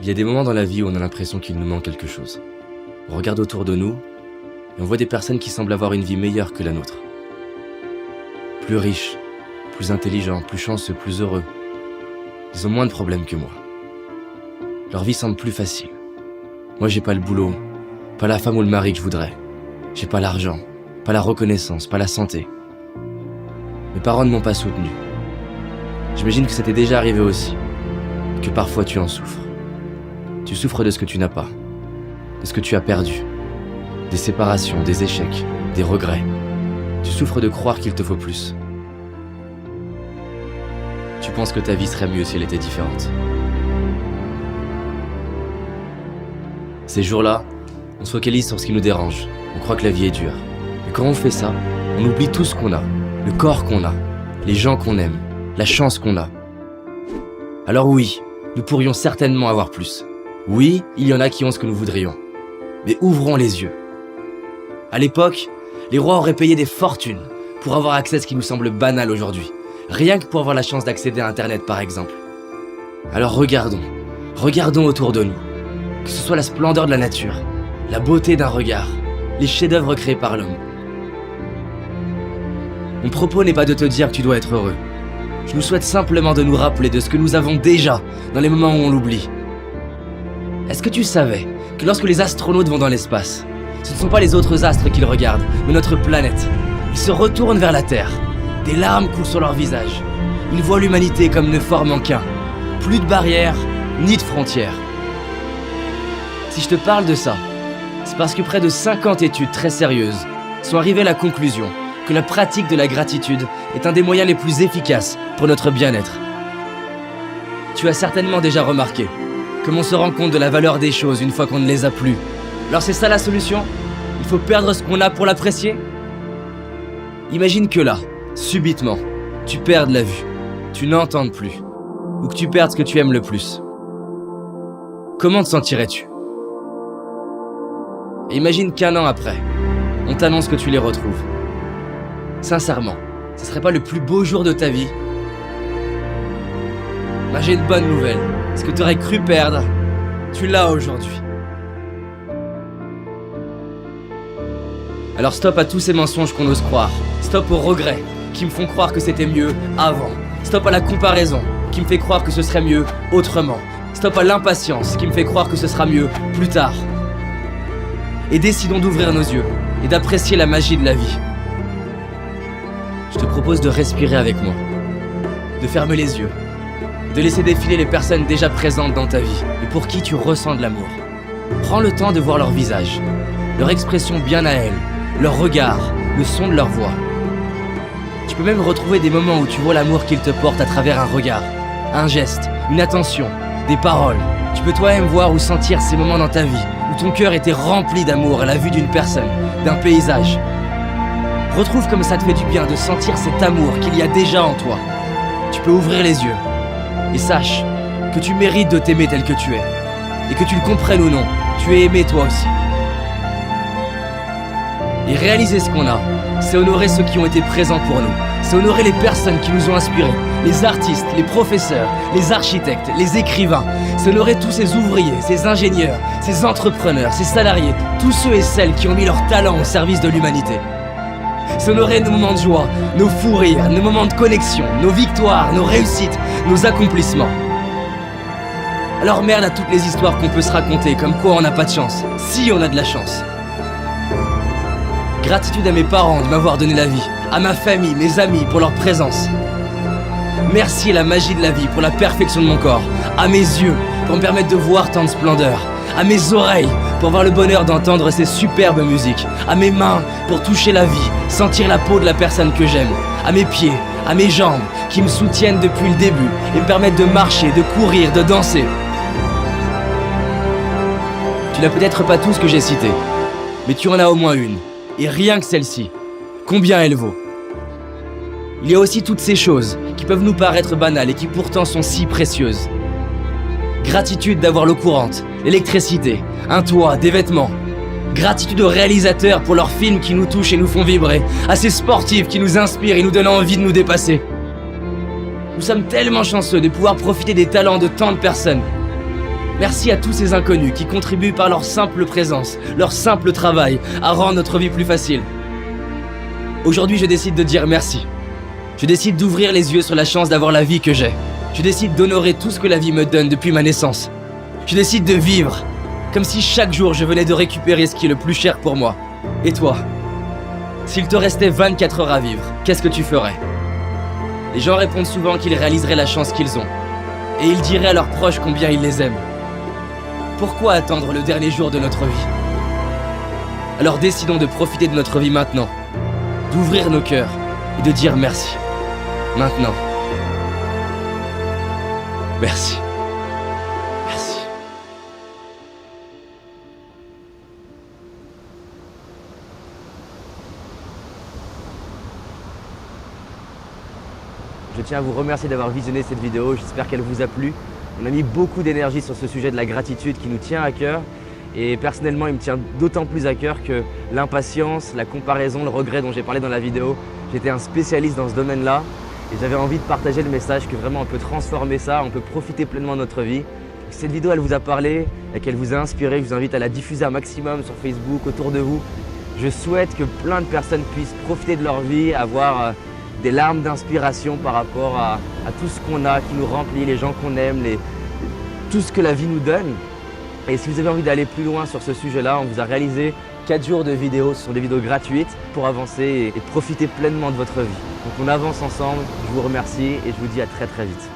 Il y a des moments dans la vie où on a l'impression qu'il nous manque quelque chose. On regarde autour de nous et on voit des personnes qui semblent avoir une vie meilleure que la nôtre. Plus riches, plus intelligents, plus chanceux, plus heureux. Ils ont moins de problèmes que moi. Leur vie semble plus facile. Moi, j'ai pas le boulot, pas la femme ou le mari que je voudrais. J'ai pas l'argent, pas la reconnaissance, pas la santé. Mes parents ne m'ont pas soutenu. J'imagine que ça t'est déjà arrivé aussi, que parfois tu en souffres. Tu souffres de ce que tu n'as pas, de ce que tu as perdu, des séparations, des échecs, des regrets. Tu souffres de croire qu'il te faut plus. Tu penses que ta vie serait mieux si elle était différente. Ces jours-là, on se focalise sur ce qui nous dérange. On croit que la vie est dure. Et quand on fait ça, on oublie tout ce qu'on a, le corps qu'on a, les gens qu'on aime, la chance qu'on a. Alors oui, nous pourrions certainement avoir plus. Oui, il y en a qui ont ce que nous voudrions. Mais ouvrons les yeux. À l'époque, les rois auraient payé des fortunes pour avoir accès à ce qui nous semble banal aujourd'hui. Rien que pour avoir la chance d'accéder à Internet, par exemple. Alors regardons autour de nous. Que ce soit la splendeur de la nature, la beauté d'un regard, les chefs-d'œuvre créés par l'homme. Mon propos n'est pas de te dire que tu dois être heureux. Je nous souhaite simplement de nous rappeler de ce que nous avons déjà dans les moments où on l'oublie. Est-ce que tu savais que lorsque les astronautes vont dans l'espace, ce ne sont pas les autres astres qu'ils regardent, mais notre planète. Ils se retournent vers la Terre. Des larmes coulent sur leur visage. Ils voient l'humanité comme ne formant qu'un. Plus de barrières, ni de frontières. Si je te parle de ça, c'est parce que près de 50 études très sérieuses sont arrivées à la conclusion que la pratique de la gratitude est un des moyens les plus efficaces pour notre bien-être. Tu as certainement déjà remarqué comme on se rend compte de la valeur des choses une fois qu'on ne les a plus. Alors c'est ça la solution? Il faut perdre ce qu'on a pour l'apprécier? Imagine que là, subitement, tu perdes la vue, tu n'entends plus, ou que tu perdes ce que tu aimes le plus. Comment te sentirais-tu? Et imagine qu'un an après, on t'annonce que tu les retrouves. Sincèrement, ce serait pas le plus beau jour de ta vie? Ben, j'ai une bonne nouvelle. Ce que tu aurais cru perdre, tu l'as aujourd'hui. Alors stop à tous ces mensonges qu'on ose croire. Stop aux regrets qui me font croire que c'était mieux avant. Stop à la comparaison qui me fait croire que ce serait mieux autrement. Stop à l'impatience qui me fait croire que ce sera mieux plus tard. Et décidons d'ouvrir nos yeux et d'apprécier la magie de la vie. Je te propose de respirer avec moi, de fermer les yeux, de laisser défiler les personnes déjà présentes dans ta vie et pour qui tu ressens de l'amour. Prends le temps de voir leur visage, leur expression bien à elles, leur regard, le son de leur voix. Tu peux même retrouver des moments où tu vois l'amour qu'ils te portent à travers un regard, un geste, une attention, des paroles. Tu peux toi-même voir ou sentir ces moments dans ta vie où ton cœur était rempli d'amour à la vue d'une personne, d'un paysage. Retrouve comme ça te fait du bien de sentir cet amour qu'il y a déjà en toi. Tu peux ouvrir les yeux et sache que tu mérites de t'aimer tel que tu es. Et que tu le comprennes ou non, tu es aimé toi aussi. Et réaliser ce qu'on a, c'est honorer ceux qui ont été présents pour nous. C'est honorer les personnes qui nous ont inspirés, les artistes, les professeurs, les architectes, les écrivains. C'est honorer tous ces ouvriers, ces ingénieurs, ces entrepreneurs, ces salariés, tous ceux et celles qui ont mis leur talent au service de l'humanité. C'est honorer nos moments de joie, nos fous rires, nos moments de connexion, nos victoires, nos réussites, nos accomplissements. Alors merde à toutes les histoires qu'on peut se raconter, comme quoi on n'a pas de chance, si on a de la chance. Gratitude à mes parents de m'avoir donné la vie, à ma famille, mes amis pour leur présence. Merci à la magie de la vie pour la perfection de mon corps, à mes yeux pour me permettre de voir tant de splendeur, à mes oreilles pour avoir le bonheur d'entendre ces superbes musiques, à mes mains pour toucher la vie, sentir la peau de la personne que j'aime, à mes pieds, à mes jambes qui me soutiennent depuis le début et me permettent de marcher, de courir, de danser. Tu n'as peut-être pas tout ce que j'ai cité, mais tu en as au moins une, et rien que celle-ci, combien elle vaut? Il y a aussi toutes ces choses qui peuvent nous paraître banales et qui pourtant sont si précieuses. Gratitude d'avoir l'eau courante, l'électricité, un toit, des vêtements. Gratitude aux réalisateurs pour leurs films qui nous touchent et nous font vibrer, à ces sportifs qui nous inspirent et nous donnent envie de nous dépasser. Nous sommes tellement chanceux de pouvoir profiter des talents de tant de personnes. Merci à tous ces inconnus qui contribuent par leur simple présence, leur simple travail, à rendre notre vie plus facile. Aujourd'hui, je décide de dire merci. Je décide d'ouvrir les yeux sur la chance d'avoir la vie que j'ai. Je décide d'honorer tout ce que la vie me donne depuis ma naissance. Je décide de vivre, comme si chaque jour je venais de récupérer ce qui est le plus cher pour moi. Et toi? S'il te restait 24 heures à vivre, qu'est-ce que tu ferais? Les gens répondent souvent qu'ils réaliseraient la chance qu'ils ont. Et ils diraient à leurs proches combien ils les aiment. Pourquoi attendre le dernier jour de notre vie? Alors décidons de profiter de notre vie maintenant, d'ouvrir nos cœurs et de dire merci. Maintenant. Merci. Merci. Je tiens à vous remercier d'avoir visionné cette vidéo, j'espère qu'elle vous a plu. On a mis beaucoup d'énergie sur ce sujet de la gratitude qui nous tient à cœur. Et personnellement, il me tient d'autant plus à cœur que l'impatience, la comparaison, le regret dont j'ai parlé dans la vidéo, j'étais un spécialiste dans ce domaine-là. Et j'avais envie de partager le message que vraiment on peut transformer ça, on peut profiter pleinement de notre vie. Si cette vidéo elle vous a parlé et qu'elle vous a inspiré, je vous invite à la diffuser un maximum sur Facebook, autour de vous. Je souhaite que plein de personnes puissent profiter de leur vie, avoir des larmes d'inspiration par rapport à tout ce qu'on a, qui nous remplit, les gens qu'on aime, tout ce que la vie nous donne. Et si vous avez envie d'aller plus loin sur ce sujet-là, on vous a réalisé 4 jours de vidéos, ce sont des vidéos gratuites pour avancer et profiter pleinement de votre vie. Donc on avance ensemble, je vous remercie et je vous dis à très vite.